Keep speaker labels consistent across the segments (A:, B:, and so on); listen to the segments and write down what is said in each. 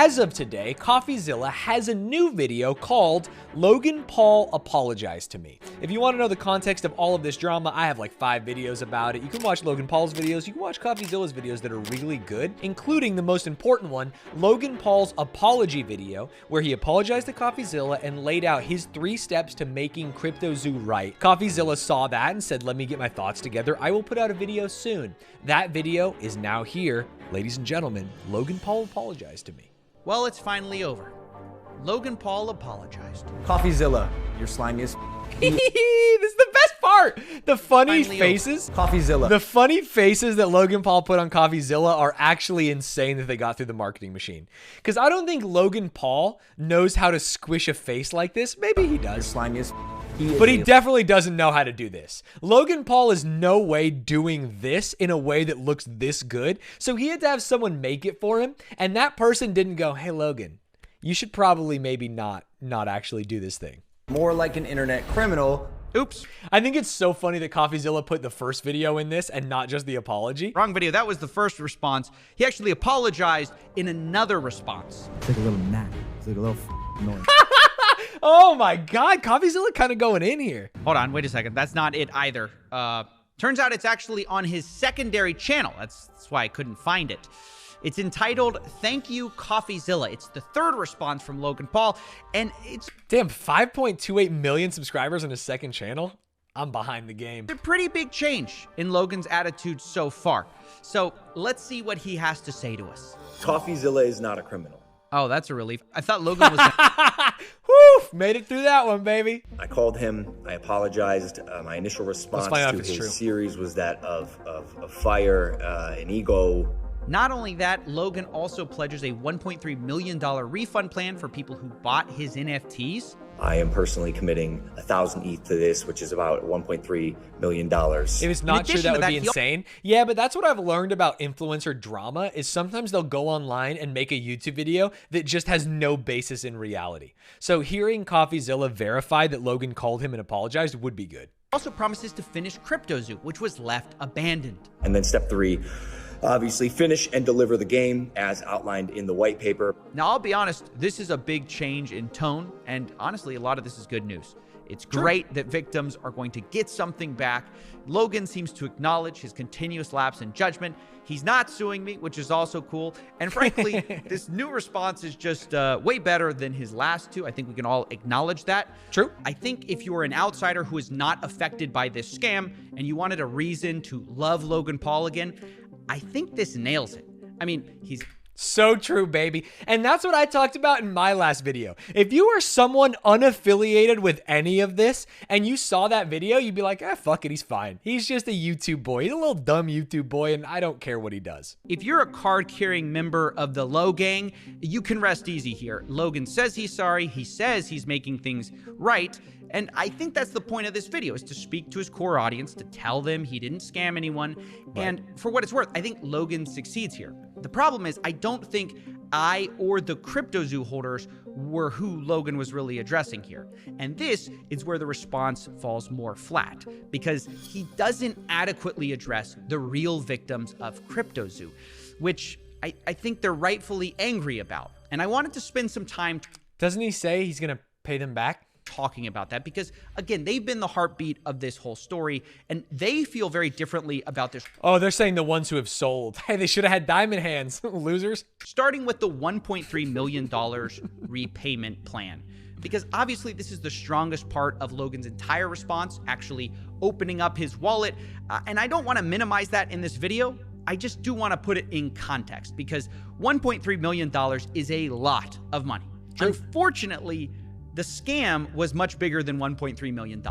A: As of today, CoffeeZilla has a new video called Logan Paul Apologized to Me. If you want to know the context of all of this drama, I have like 5 videos about it. You can watch Logan Paul's videos, you can watch CoffeeZilla's videos that are really good, including the most important one, Logan Paul's apology video, where he apologized to CoffeeZilla and laid out his 3 steps to making CryptoZoo right. CoffeeZilla saw that and said, let me get my thoughts together. I will put out a video soon. That video is now here. Ladies and gentlemen, Logan Paul apologized to me.
B: Well, it's finally over. Logan Paul apologized.
C: CoffeeZilla, you're slimy as
A: This is the best part. The funny faces.
C: CoffeeZilla.
A: The funny faces that Logan Paul put on CoffeeZilla are actually insane that they got through the marketing machine. Because I don't think Logan Paul knows how to squish a face like this. Maybe he does.
C: You're slimy as
A: But he definitely doesn't know how to do this. Logan Paul is no way doing this in a way that looks this good. So he had to have someone make it for him. And that person didn't go, hey, Logan, you should probably maybe not actually do this thing.
C: More like an internet criminal.
B: Oops.
A: I think it's so funny that CoffeeZilla put the first video in this and not just the apology.
B: Wrong video. That was the first response. He actually apologized in another response.
C: It's like a little gnat. It's like a little noise.
A: Oh my God, CoffeeZilla kind of going in here.
B: Hold on, wait a second. That's not it either. Turns out it's actually on his secondary channel. That's why I couldn't find it. It's entitled, Thank You, CoffeeZilla. It's the 3rd response from Logan Paul, and it's...
A: Damn, 5.28 million subscribers on his second channel? I'm behind the game.
B: a pretty big change in Logan's attitude so far. So let's see what he has to say to us.
D: CoffeeZilla is not a criminal.
B: Oh, that's a relief. I thought Logan was...
A: Woo! Made it through that one, baby.
D: I called him. I apologized. My initial response
A: find out
D: to
A: if it's true.
D: his series was that of fire and ego.
B: Not only that, Logan also pledges a $1.3 million refund plan for people who bought his NFTs.
D: I am personally committing 1,000 ETH to this, which is about $1.3 million.
A: If it's not true, that would be insane. Yeah, but that's what I've learned about influencer drama is sometimes they'll go online and make a YouTube video that just has no basis in reality. So hearing CoffeeZilla verify that Logan called him and apologized would be good.
B: Also promises to finish CryptoZoo, which was left abandoned.
D: And then step 3, obviously finish and deliver the game as outlined in the white paper.
B: Now, I'll be honest, this is a big change in tone, and honestly, a lot of this is good news. It's great that victims are going to get something back. Logan seems to acknowledge his continuous lapse in judgment. He's not suing me, which is also cool. And frankly, this new response is just way better than his last 2. I think we can all acknowledge that.
A: True.
B: I think if you are an outsider who is not affected by this scam and you wanted a reason to love Logan Paul again, I think this nails it. I mean, he's...
A: So true, baby. And that's what I talked about in my last video. If you are someone unaffiliated with any of this and you saw that video, you'd be like, fuck it, he's fine. He's just a YouTube boy. He's a little dumb YouTube boy, and I don't care what he does.
B: If you're a card-carrying member of the Low Gang, you can rest easy here. Logan says he's sorry. He says he's making things right. And I think that's the point of this video, is to speak to his core audience, to tell them he didn't scam anyone. Right. And for what it's worth, I think Logan succeeds here. The problem is, I don't think I or the CryptoZoo holders were who Logan was really addressing here. And this is where the response falls more flat, because he doesn't adequately address the real victims of CryptoZoo, which I think they're rightfully angry about. And I wanted to spend some time...
A: Doesn't he say he's going to pay them back?
B: Talking about that, because again, they've been the heartbeat of this whole story, and they feel very differently about this.
A: Oh, they're saying the ones who have sold. Hey, they should have had diamond hands, losers.
B: Starting with the $1.3 million repayment plan, because obviously this is the strongest part of Logan's entire response, actually opening up his wallet. And I don't want to minimize that in this video. I just do want to put it in context, because $1.3 million is a lot of money. True. Unfortunately, the scam was much bigger than $1.3 million.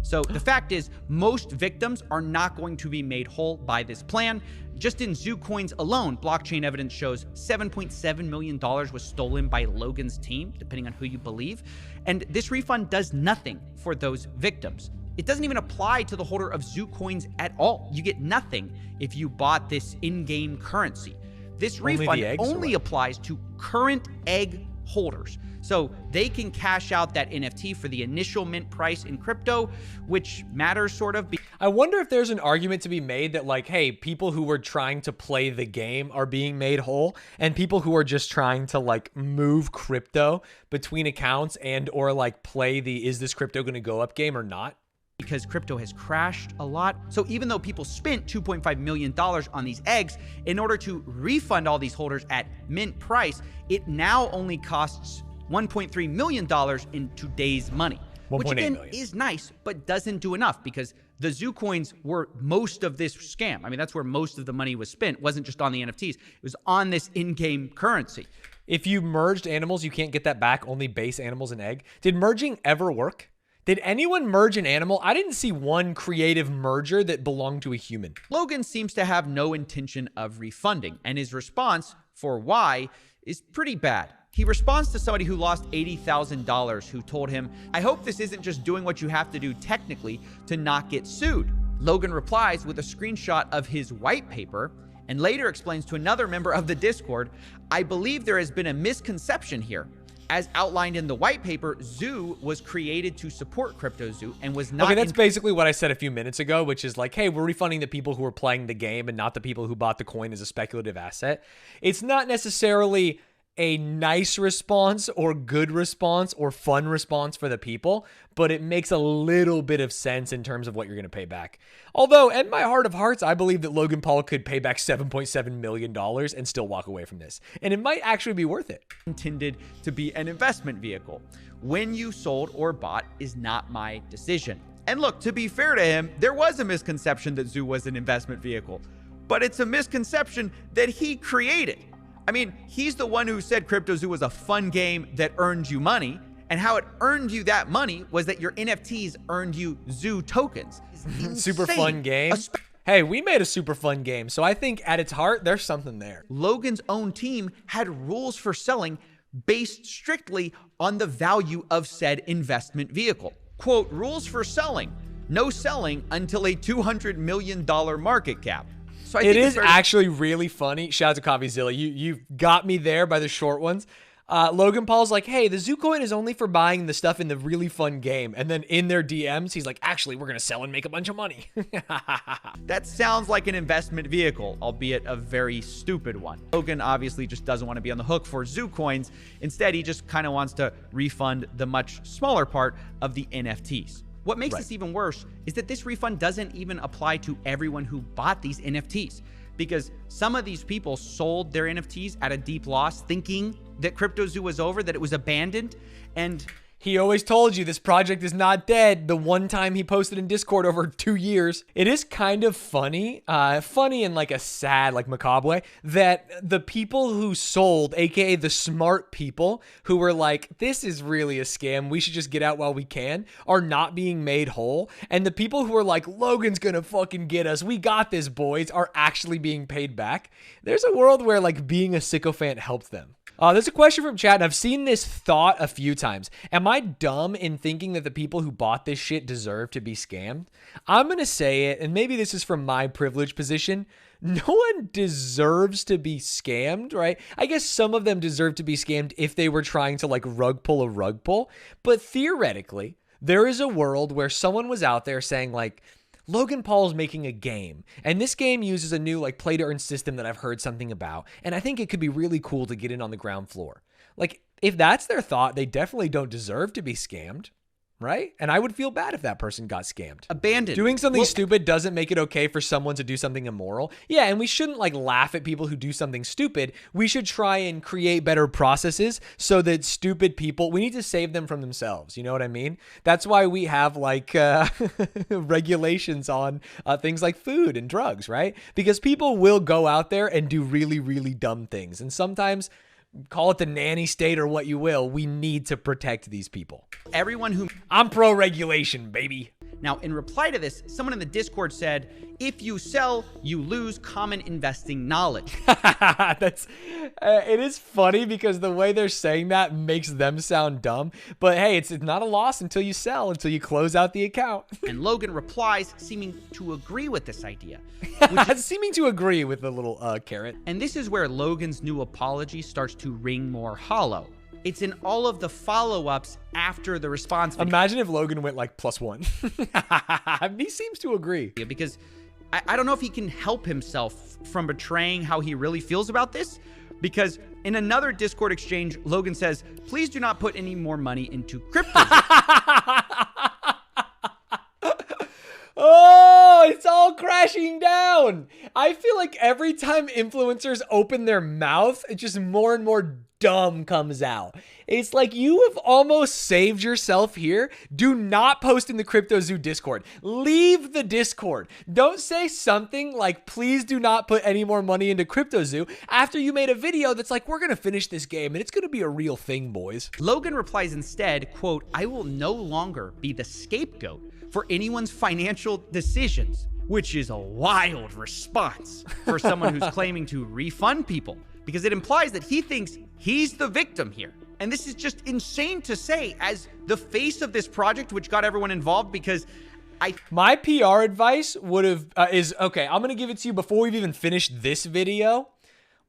B: So the fact is, most victims are not going to be made whole by this plan. Just in Zoo Coins alone, blockchain evidence shows $7.7 million was stolen by Logan's team, depending on who you believe. And this refund does nothing for those victims. It doesn't even apply to the holder of Zoo Coins at all. You get nothing if you bought this in-game currency. This refund only applies to current egg holders. So they can cash out that NFT for the initial mint price in crypto, which matters sort of.
A: I wonder if there's an argument to be made that like, hey, people who were trying to play the game are being made whole, and people who are just trying to like move crypto between accounts and or like play the is this crypto going to go up game or not?
B: Because crypto has crashed a lot. So even though people spent $2.5 million on these eggs, in order to refund all these holders at mint price, it now only costs $1.3 million in today's money. Which again is nice, but doesn't do enough because the Zoo coins were most of this scam. I mean, that's where most of the money was spent. It wasn't just on the NFTs. It was on this in-game currency.
A: If you merged animals, you can't get that back, only base animals and egg. Did merging ever work? Did anyone merge an animal? I didn't see one creative merger that belonged to a human.
B: Logan seems to have no intention of refunding, and his response for why is pretty bad. He responds to somebody who lost $80,000 who told him, "I hope this isn't just doing what you have to do technically to not get sued." Logan replies with a screenshot of his white paper and later explains to another member of the Discord, "I believe there has been a misconception here. As outlined in the white paper, Zoo was created to support CryptoZoo and was not..."
A: Okay, that's basically what I said a few minutes ago, which is like, hey, we're refunding the people who are playing the game and not the people who bought the coin as a speculative asset. It's not necessarily a nice response or good response or fun response for the people, but it makes a little bit of sense in terms of what you're going to pay back. Although, in my heart of hearts, I believe that Logan Paul could pay back $7.7 million and still walk away from this. And it might actually be worth it.
B: Intended to be an investment vehicle. When you sold or bought is not my decision. And look, to be fair to him, there was a misconception that Zoo was an investment vehicle, but it's a misconception that he created. I mean, he's the one who said CryptoZoo was a fun game that earned you money, and how it earned you that money was that your NFTs earned you Zoo tokens.
A: Super fun game. Hey, we made a super fun game, so I think at its heart, there's something there.
B: Logan's own team had rules for selling based strictly on the value of said investment vehicle. Quote, rules for selling, no selling until a $200 million market cap. So
A: it is actually really funny. Shout out to CoffeeZilla. You got me there by the short ones. Logan Paul's like, hey, the Zoo coin is only for buying the stuff in the really fun game. And then in their DMs, he's like, actually, we're going to sell and make a bunch of money.
B: That sounds like an investment vehicle, albeit a very stupid one. Logan obviously just doesn't want to be on the hook for Zoo coins. Instead, he just kind of wants to refund the much smaller part of the NFTs. What makes this even worse is that this refund doesn't even apply to everyone who bought these NFTs, because some of these people sold their NFTs at a deep loss thinking that CryptoZoo was over, that it was abandoned, and
A: he always told you this project is not dead. The one time he posted in Discord over 2 years. It is kind of funny in like a sad, like macabre way, that the people who sold, aka the smart people who were like, this is really a scam, we should just get out while we can, are not being made whole. And the people who are like, Logan's gonna fucking get us, we got this, boys, are actually being paid back. There's a world where like being a sycophant helped them. There's a question from chat, and I've seen this thought a few times. Am I dumb in thinking that the people who bought this shit deserve to be scammed? I'm going to say it, and maybe this is from my privileged position. No one deserves to be scammed, right? I guess some of them deserve to be scammed if they were trying to like rug pull. But theoretically, there is a world where someone was out there saying like, Logan Paul is making a game, and this game uses a new like play to earn system that I've heard something about, and I think it could be really cool to get in on the ground floor. Like, if that's their thought, they definitely don't deserve to be scammed, right? And I would feel bad if that person got scammed.
B: Abandoned.
A: Doing something stupid doesn't make it okay for someone to do something immoral. Yeah, and we shouldn't like laugh at people who do something stupid. We should try and create better processes so that stupid people, we need to save them from themselves. You know what I mean? That's why we have like regulations on things like food and drugs, right? Because people will go out there and do really, really dumb things. And sometimes, call it the nanny state or what you will, we need to protect these people.
B: Everyone who...
A: I'm pro-regulation, baby.
B: Now, in reply to this, someone in the Discord said, if you sell, you lose common investing knowledge.
A: That's it is funny because the way they're saying that makes them sound dumb. But hey, it's not a loss until you sell, until you close out the account.
B: And Logan replies, seeming to agree with this idea.
A: Seeming to agree with the little carrot.
B: And this is where Logan's new apology starts to ring more hollow. It's in all of the follow-ups after the response video.
A: Imagine if Logan went like +1. He seems to agree.
B: Because I don't know if he can help himself from betraying how he really feels about this, because in another Discord exchange, Logan says, please do not put any more money into crypto.
A: Oh, it's all crashing down. I feel like every time influencers open their mouth, it just more and more dumb comes out. It's like you have almost saved yourself here. Do not post in the CryptoZoo Discord. Leave the Discord. Don't say something like, please do not put any more money into CryptoZoo after you made a video that's like, we're going to finish this game and it's going to be a real thing, boys.
B: Logan replies instead, quote, I will no longer be the scapegoat for anyone's financial decisions, which is a wild response for someone who's claiming to refund people, because it implies that he thinks he's the victim here. And this is just insane to say as the face of this project, which got everyone involved, because
A: my PR advice would have, okay, I'm going to give it to you before we've even finished this video.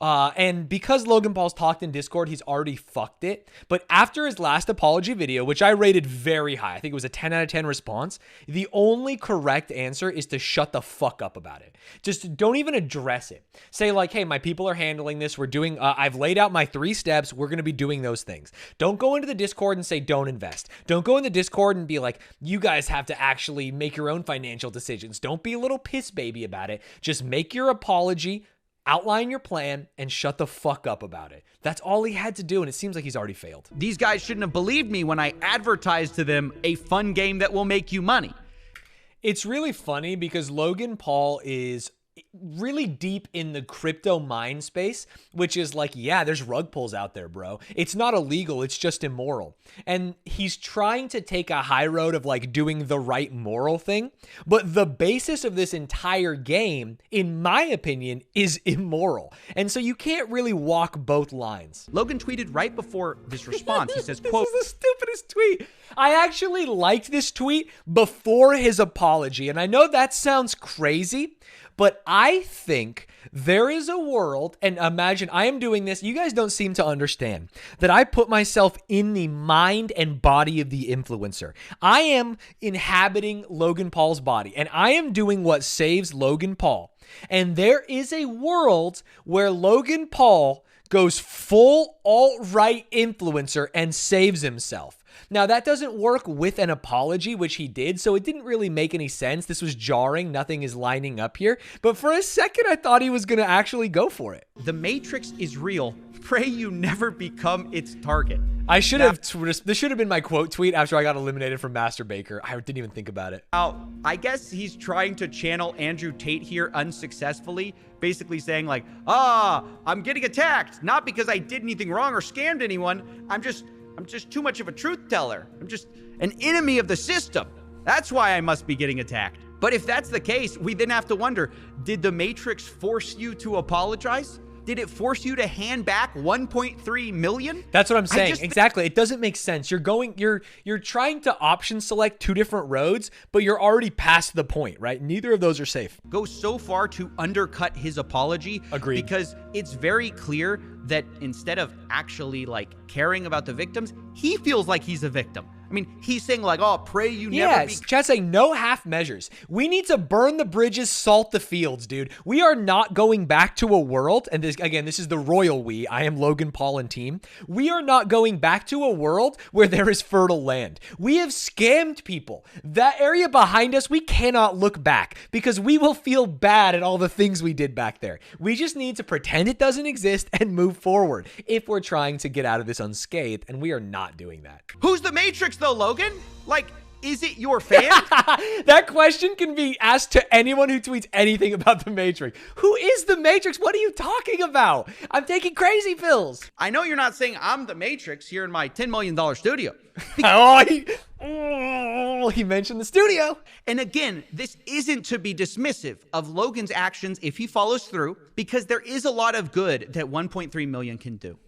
A: And because Logan Paul's talked in Discord, he's already fucked it. But after his last apology video, which I rated very high, I think it was a 10 out of 10 response, the only correct answer is to shut the fuck up about it. Just don't even address it. Say like, hey, my people are handling this. We're doing, I've laid out my 3 steps. We're going to be doing those things. Don't go into the Discord and say, don't invest. Don't go in the Discord and be like, you guys have to actually make your own financial decisions. Don't be a little piss baby about it. Just make your apology, outline your plan, and shut the fuck up about it. That's all he had to do, and it seems like he's already failed.
B: These guys shouldn't have believed me when I advertised to them a fun game that will make you money.
A: It's really funny because Logan Paul is really deep in the crypto mind space, which is like, yeah, there's rug pulls out there, bro. It's not illegal. It's just immoral. And he's trying to take a high road of like doing the right moral thing. But the basis of this entire game, in my opinion, is immoral. And so you can't really walk both lines.
B: Logan tweeted right before this response. He says, quote,
A: this is the stupidest tweet. I actually liked this tweet before his apology. And I know that sounds crazy, but I think there is a world, and imagine I am doing this. You guys don't seem to understand that I put myself in the mind and body of the influencer. I am inhabiting Logan Paul's body, and I am doing what saves Logan Paul. And there is a world where Logan Paul goes full alt-right influencer and saves himself. Now, that doesn't work with an apology, which he did, so it didn't really make any sense. This was jarring. Nothing is lining up here. But for a second, I thought he was going to actually go for it.
B: The Matrix is real. Pray you never become its target.
A: I should have, this should have been my quote tweet after I got eliminated from Master Baker. I didn't even think about it.
B: Now, I guess he's trying to channel Andrew Tate here unsuccessfully, basically saying like, I'm getting attacked, not because I did anything wrong or scammed anyone. I'm just too much of a truth teller. I'm just an enemy of the system. That's why I must be getting attacked. But if that's the case, we then have to wonder, did the Matrix force you to apologize? Did it force you to hand back 1.3 million?
A: That's what I'm saying. Exactly. It doesn't make sense. You're trying to option select 2 different roads, but you're already past the point, right? Neither of those are safe.
B: Go so far to undercut his apology.
A: Agreed.
B: Because it's very clear that instead of actually like caring about the victims, he feels like he's a victim. I mean, he's saying like, oh, pray you never be.
A: Chat's saying no half measures. We need to burn the bridges, salt the fields, dude. We are not going back to a world, and this is the royal we. I am Logan Paul and team. We are not going back to a world where there is fertile land. We have scammed people. That area behind us, we cannot look back because we will feel bad at all the things we did back there. We just need to pretend it doesn't exist and move forward if we're trying to get out of this unscathed, and we are not doing that.
B: Who's the Matrix though, Logan? Like, is it your fan?
A: That question can be asked to anyone who tweets anything about the Matrix. Who is the Matrix? What are you talking about? I'm taking crazy pills.
B: I know you're not saying I'm the Matrix here in my $10 million studio.
A: He mentioned the studio.
B: And again, this isn't to be dismissive of Logan's actions if he follows through, because there is a lot of good that 1.3 million can do.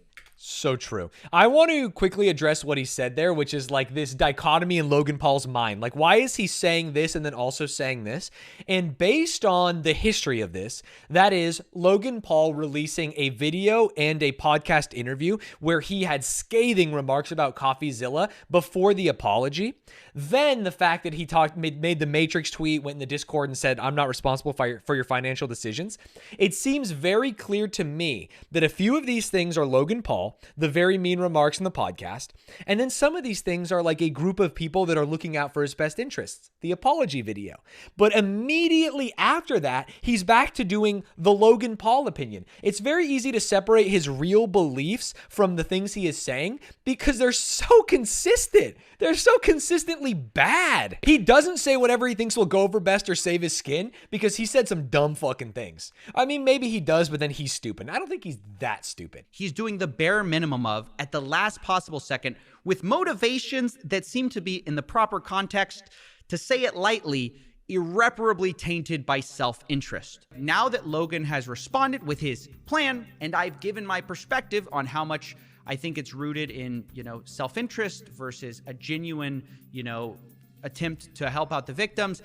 A: So true. I want to quickly address what he said there, which is like this dichotomy in Logan Paul's mind. Like, why is he saying this and then also saying this? And based on the history of this, that is Logan Paul releasing a video and a podcast interview where he had scathing remarks about CoffeeZilla before the apology. Then the fact that he made the Matrix tweet, went in the Discord and said, I'm not responsible for your financial decisions. It seems very clear to me that a few of these things are Logan Paul, the very mean remarks in the podcast, and then some of these things are like a group of people that are looking out for his best interests, the apology video. But immediately after that, he's back to doing the Logan Paul opinion. It's very easy to separate his real beliefs from the things he is saying because they're so consistent. They're so consistently bad. He doesn't say whatever he thinks will go over best or save his skin because he said some dumb fucking things. I mean, maybe he does, but then he's stupid. I don't think he's that stupid.
B: He's doing the bare minimum of, at the last possible second, with motivations that seem to be in the proper context, to say it lightly, irreparably tainted by self-interest. Now that Logan has responded with his plan, and I've given my perspective on how much I think it's rooted in, self-interest versus a genuine, attempt to help out the victims,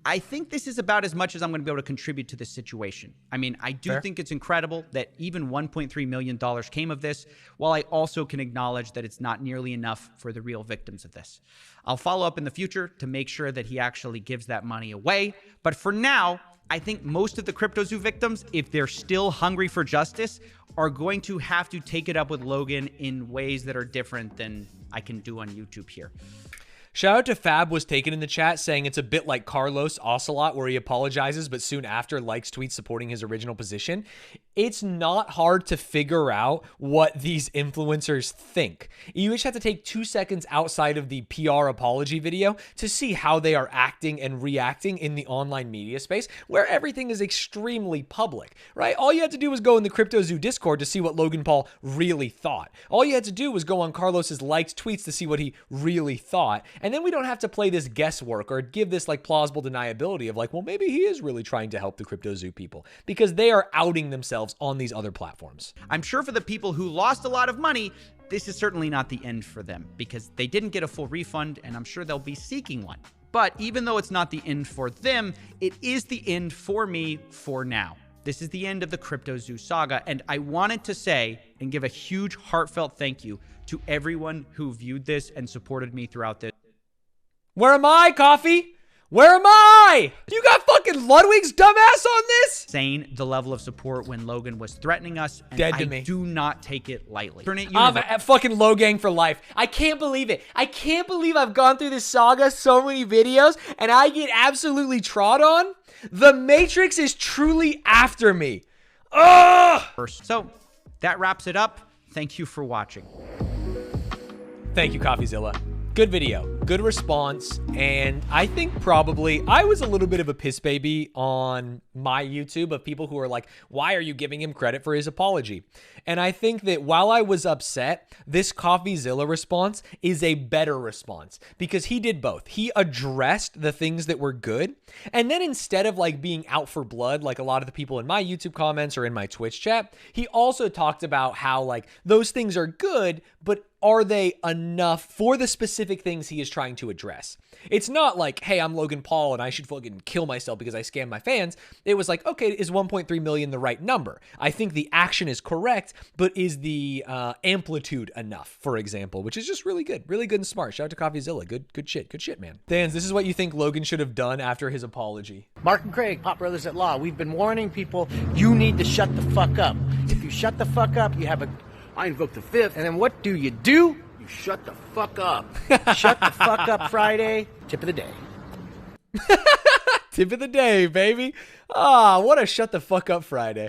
B: I think this is about as much as I'm going to be able to contribute to this situation. I mean, I do think it's incredible that even $1.3 million came of this, while I also can acknowledge that it's not nearly enough for the real victims of this. I'll follow up in the future to make sure that he actually gives that money away. But for now, I think most of the CryptoZoo victims, if they're still hungry for justice, are going to have to take it up with Logan in ways that are different than I can do on YouTube here.
A: Shout out to Fab was taken in the chat saying it's a bit like Carlos Ocelot where he apologizes but soon after likes tweets supporting his original position. It's not hard to figure out what these influencers think. You just have to take 2 seconds outside of the PR apology video to see how they are acting and reacting in the online media space where everything is extremely public, right? All you had to do was go in the CryptoZoo Discord to see what Logan Paul really thought. All you had to do was go on Carlos's liked tweets to see what he really thought. And then we don't have to play this guesswork or give this like plausible deniability of like, well, maybe he is really trying to help the CryptoZoo people because they are outing themselves on these other platforms.
B: I'm sure for the people who lost a lot of money, this is certainly not the end for them because they didn't get a full refund and I'm sure they'll be seeking one. But even though it's not the end for them, it is the end for me for now. This is the end of the CryptoZoo saga, and I wanted to say and give a huge heartfelt thank you to everyone who viewed this and supported me throughout this.
A: Where am I, Coffee? Where am I? You got fucking Ludwig's dumbass on this?
B: Saying the level of support when Logan was threatening us, and
A: Dead to
B: I
A: me.
B: do not take it lightly.
A: I'm at fucking Logang for life. I can't believe it. I can't believe I've gone through this saga, so many videos, and I get absolutely trod on. The Matrix is truly after me. Ugh!
B: So that wraps it up. Thank you for watching.
A: Thank you, CoffeeZilla. Good video, good response, and I think probably I was a little bit of a piss baby on my YouTube of people who are like, why are you giving him credit for his apology? And I think that while I was upset, this CoffeeZilla response is a better response because he did both. He addressed the things that were good, and then instead of like being out for blood like a lot of the people in my YouTube comments or in my Twitch chat, he also talked about how like those things are good, but are they enough for the specific things he is trying to address? It's not like, hey, I'm Logan Paul and I should fucking kill myself because I scammed my fans. It was like, okay, is 1.3 million the right number? I think the action is correct, but is the amplitude enough, for example, which is just really good and smart. Shout out to CoffeeZilla. Good shit, man. Stanz, this is what you think Logan should have done after his apology.
E: Mark and Craig, Pop Brothers at Law, we've been warning people, you need to shut the fuck up. If you shut the fuck up, you have a...
F: I invoke the fifth.
E: And then what do? You
F: shut the fuck up.
E: Shut the fuck up Friday. Tip of the day.
A: Tip of the day, baby. Ah, what a shut the fuck up Friday.